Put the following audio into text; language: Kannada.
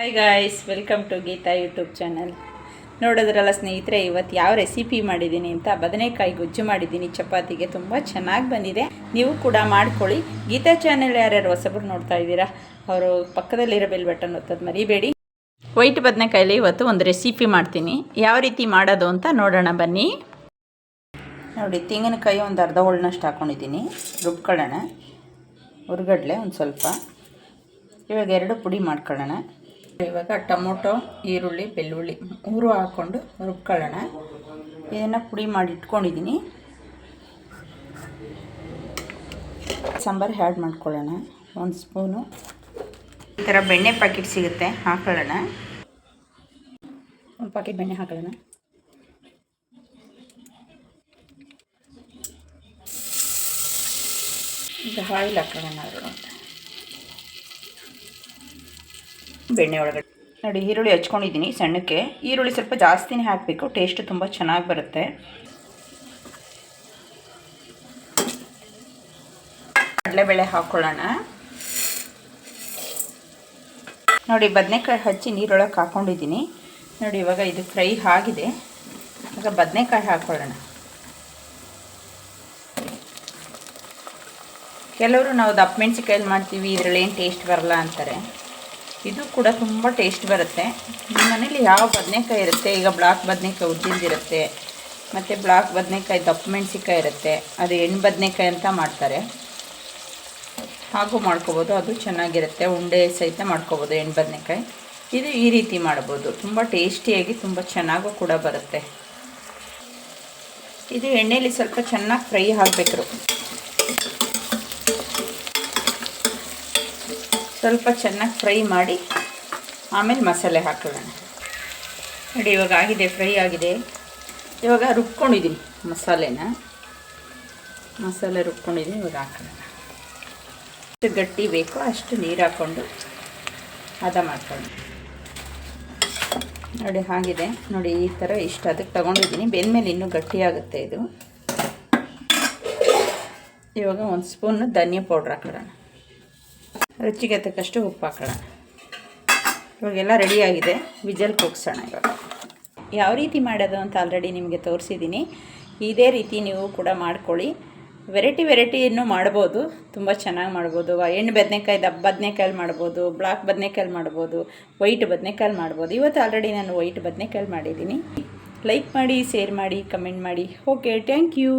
Hi guys, welcome to Geeta YouTube channel. ನೋಡೋದ್ರಲ್ಲ ಸ್ನೇಹಿತರೆ, ಇವತ್ತು ಯಾವ ರೆಸಿಪಿ ಮಾಡಿದ್ದೀನಿ ಅಂತ ಬದನೆಕಾಯಿ ಗೊಜ್ಜು ಮಾಡಿದ್ದೀನಿ ಚಪಾತಿಗೆ. ತುಂಬ ಚೆನ್ನಾಗಿ ಬಂದಿದೆ, ನೀವು ಕೂಡ ಮಾಡ್ಕೊಳ್ಳಿ. ಗೀತಾ ಚಾನಲ್ ಯಾರ್ಯಾರು ಹೊಸಬ್ರು ನೋಡ್ತಾ ಇದ್ದೀರಾ ಅವರು ಪಕ್ಕದಲ್ಲಿರೋ ಬೆಲ್ ಬಟನ್ ಒತ್ತೋದು ಮರಿಬೇಡಿ. ವೈಟ್ ಬದನೆಕಾಯಲ್ಲಿ ಇವತ್ತು ಒಂದು ರೆಸಿಪಿ ಮಾಡ್ತೀನಿ, ಯಾವ ರೀತಿ ಮಾಡೋದು ಅಂತ ನೋಡೋಣ ಬನ್ನಿ. ನೋಡಿ, ತೆಂಗಿನಕಾಯಿ ಒಂದು ಅರ್ಧ ಹೋಳನಷ್ಟು ಹಾಕ್ಕೊಂಡಿದ್ದೀನಿ, ರುಬ್ಕೊಳ್ಳೋಣ. ಹುರ್ಗಡ್ಲೆ ಒಂದು ಸ್ವಲ್ಪ, ಇವಾಗ 2 ಪುಡಿ ಮಾಡ್ಕೊಳ್ಳೋಣ. ಇವಾಗ ಟೊಮೊಟೊ, ಈರುಳ್ಳಿ, ಬೆಳ್ಳುಳ್ಳಿ 3 ಹಾಕ್ಕೊಂಡು ರುಬ್ಕೊಳ್ಳೋಣ. ಇದನ್ನು ಪುಡಿ ಮಾಡಿ ಇಟ್ಕೊಂಡಿದ್ದೀನಿ. ಸಾಂಬಾರು ಆ್ಯಡ್ ಮಾಡ್ಕೊಳ್ಳೋಣ. 1 ಸ್ಪೂನು ಈ ಥರ ಬೆಣ್ಣೆ ಪ್ಯಾಕೆಟ್ ಸಿಗುತ್ತೆ, ಹಾಕೊಳ್ಳೋಣ. 1 ಪ್ಯಾಕೆಟ್ ಬೆಣ್ಣೆ ಹಾಕೊಳ್ಳೋಣ. ಈಗ ಆಯಿಲ್ ಹಾಕೊಳ್ಳೋಣ. ಬೆಣ್ಣೆ ಒಳಗಡೆ ನೋಡಿ, ಈರುಳ್ಳಿ ಹಚ್ಕೊಂಡಿದ್ದೀನಿ ಸಣ್ಣಕ್ಕೆ. ಈರುಳ್ಳಿ ಸ್ವಲ್ಪ ಜಾಸ್ತಿನೇ ಹಾಕಬೇಕು, ಟೇಸ್ಟ್ ತುಂಬ ಚೆನ್ನಾಗಿ ಬರುತ್ತೆ. ಕಡಲೆಬೇಳೆ ಹಾಕ್ಕೊಳ್ಳೋಣ. ನೋಡಿ, ಬದನೆಕಾಯಿ ಹಚ್ಚಿ ನೀರೊಳಗೆ ಹಾಕ್ಕೊಂಡಿದ್ದೀನಿ. ನೋಡಿ, ಇವಾಗ ಇದು ಫ್ರೈ ಆಗಿದೆ. ಈಗ ಬದನೆಕಾಯಿ ಹಾಕ್ಕೊಳ್ಳೋಣ. ಕೆಲವರು ನಾವು ದಪ್ಪ ಮೆಣಸಿಕಾಯಲ್ಲಿ ಮಾಡ್ತೀವಿ, ಇದರಲ್ಲಿ ಏನು ಟೇಸ್ಟ್ ಬರಲ್ಲ ಅಂತಾರೆ. ಇದು ಕೂಡ ತುಂಬ ಟೇಸ್ಟ್ ಬರುತ್ತೆ. ನಿಮ್ಮ ಮನೇಲಿ ಯಾವ ಬದನೆಕಾಯಿ ಇರುತ್ತೆ, ಈಗ ಬ್ಲಾಕ್ ಬದನೆಕಾಯಿ ಉದ್ದಿದ್ದಿರುತ್ತೆ, ಮತ್ತು ಬ್ಲಾಕ್ ಬದನೆಕಾಯಿ ದಪ್ಪ ಮೆಣಸಿಕಾಯಿ ಇರುತ್ತೆ, ಅದು ಎಣ್ಣೆ ಬದನೆಕಾಯಿ ಅಂತ ಮಾಡ್ತಾರೆ, ಹಾಗೂ ಮಾಡ್ಕೋಬೋದು. ಅದು ಚೆನ್ನಾಗಿರುತ್ತೆ, ಉಂಡೆ ಸಹಿತ ಮಾಡ್ಕೋಬೋದು ಎಣ್ಣೆ ಬದನೆಕಾಯಿ. ಇದು ಈ ರೀತಿ ಮಾಡ್ಬೋದು, ತುಂಬ ಟೇಸ್ಟಿಯಾಗಿ ತುಂಬ ಚೆನ್ನಾಗೂ ಕೂಡ ಬರುತ್ತೆ. ಇದು ಎಣ್ಣೆಯಲ್ಲಿ ಸ್ವಲ್ಪ ಚೆನ್ನಾಗಿ ಫ್ರೈ ಆಗಬೇಕು. ಸ್ವಲ್ಪ ಚೆನ್ನಾಗಿ ಫ್ರೈ ಮಾಡಿ ಆಮೇಲೆ ಮಸಾಲೆ ಹಾಕೊಳ್ಳೋಣ. ನೋಡಿ, ಇವಾಗ ಆಗಿದೆ, ಫ್ರೈ ಆಗಿದೆ. ಇವಾಗ ರುಬ್ಕೊಂಡಿದ್ದೀನಿ ಮಸಾಲೆ ರುಬ್ಕೊಂಡಿದ್ದೀನಿ. ಇವಾಗ ಹಾಕೊಳ್ಳೋಣ. ಎಷ್ಟು ಗಟ್ಟಿ ಬೇಕೋ ಅಷ್ಟು ನೀರು ಹಾಕ್ಕೊಂಡು ಹದ ಮಾಡ್ಕೊಳ್ಳೋಣ. ನೋಡಿ, ಆಗಿದೆ. ನೋಡಿ, ಈ ಥರ ಇಷ್ಟು ಅದಕ್ಕೆ ತೊಗೊಂಡಿದ್ದೀನಿ. ಬೆಂದಮೇಲೆ ಇನ್ನೂ ಗಟ್ಟಿಯಾಗುತ್ತೆ ಇದು. ಇವಾಗ 1 ಸ್ಪೂನು ಧನಿಯಾ ಪೌಡ್ರ್ ಹಾಕೊಳ್ಳೋಣ. ರುಚಿಗೆ ತಕ್ಕಷ್ಟು ಉಪ್ಪು ಹಾಕೋಣ. ಇವಾಗೆಲ್ಲ ರೆಡಿಯಾಗಿದೆ, ವಿಜಲ್ ಕೂಗ್ಸೋಣ. ಇವಾಗ ಯಾವ ರೀತಿ ಮಾಡೋದು ಅಂತ ಆಲ್ರೆಡಿ ನಿಮಗೆ ತೋರಿಸಿದ್ದೀನಿ. ಇದೇ ರೀತಿ ನೀವು ಕೂಡ ಮಾಡ್ಕೊಳ್ಳಿ. ವೆರೈಟಿಯನ್ನು ಮಾಡ್ಬೋದು, ತುಂಬ ಚೆನ್ನಾಗಿ ಮಾಡ್ಬೋದು. ಎಣ್ಣೆ ಬದನೆಕಾಯಿ, ದಪ್ಪ ಬದನೆಕಾಯಲ್ಲಿ ಮಾಡ್ಬೋದು, ಬ್ಲಾಕ್ ಬದನೆಕಾಯಲ್ಲಿ ಮಾಡ್ಬೋದು, ವೈಟ್ ಬದನೆಕಾಯಲ್ಲಿ ಮಾಡ್ಬೋದು. ಇವತ್ತು ಆಲ್ರೆಡಿ ನಾನು ವೈಟ್ ಬದನೆಕಾಯಲ್ಲಿ ಮಾಡಿದ್ದೀನಿ. ಲೈಕ್ ಮಾಡಿ, ಶೇರ್ ಮಾಡಿ, ಕಮೆಂಟ್ ಮಾಡಿ. Okay, thank you.